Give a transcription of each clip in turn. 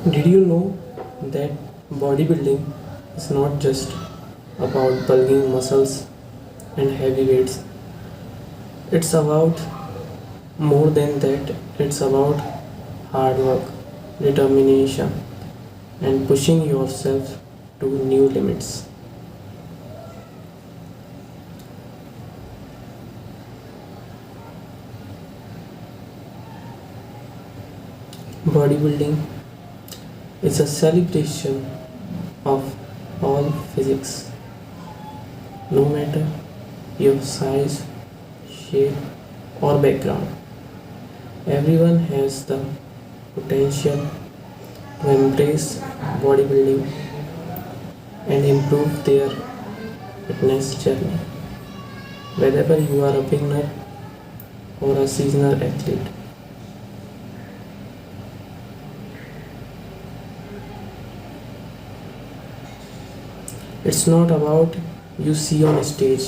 Did you know that bodybuilding is not just about bulging muscles and heavy weights? It's about more than that. It's about hard work, determination, and pushing yourself to new limits. Bodybuilding is a celebration of all physics, no matter your size, shape, or background. Everyone has the potential to embrace bodybuilding and improve their fitness journey, whether you are a beginner or a seasoned athlete. It's not about you see on stage.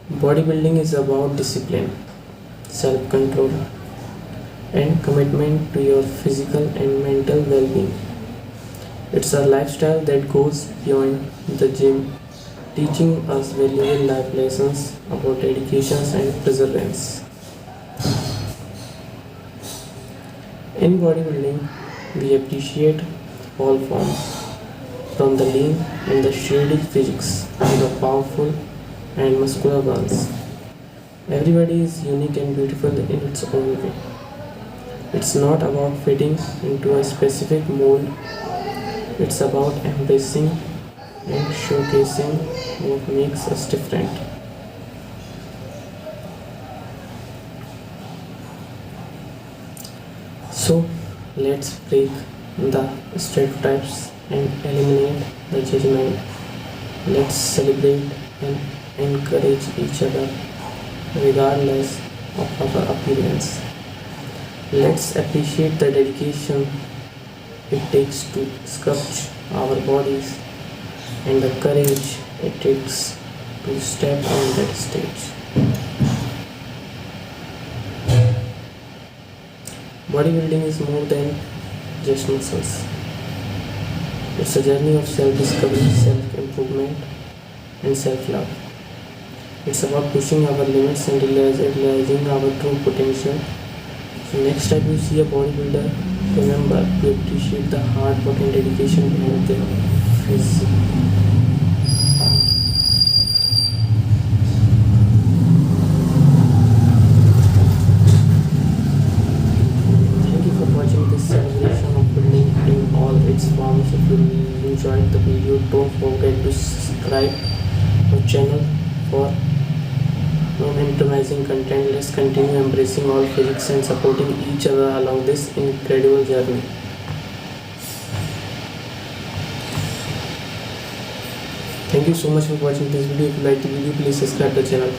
Bodybuilding is about discipline, self control, and commitment to your physical and mental well being. It's a lifestyle that goes beyond the gym, teaching us valuable life lessons about dedication and perseverance. In bodybuilding, we appreciate all forms, from the lean and the shredded physiques to the powerful and muscular ones. Everybody is unique and beautiful in its own way. It's not about fitting into a specific mold, it's about embracing and showcasing what makes us different. So, let's break the stereotypes and eliminate the judgment. Let's celebrate and encourage each other regardless of our appearance. Let's appreciate the dedication it takes to sculpt our bodies and the courage it takes to step on that stage. Bodybuilding is more than just muscles. It's a journey of self-discovery, self-improvement, and self-love. It's about pushing our limits and realizing our true potential. So next time you see a bodybuilder, remember to appreciate the hard work and dedication behind their physique. Thank you for watching this celebration of building in all its forms. If you enjoyed the video, don't forget to subscribe our channel for non-improvising content. Let's continue embracing all physics and supporting each other along this incredible journey. Thank you so much for watching this video. If you like the video, please subscribe the channel.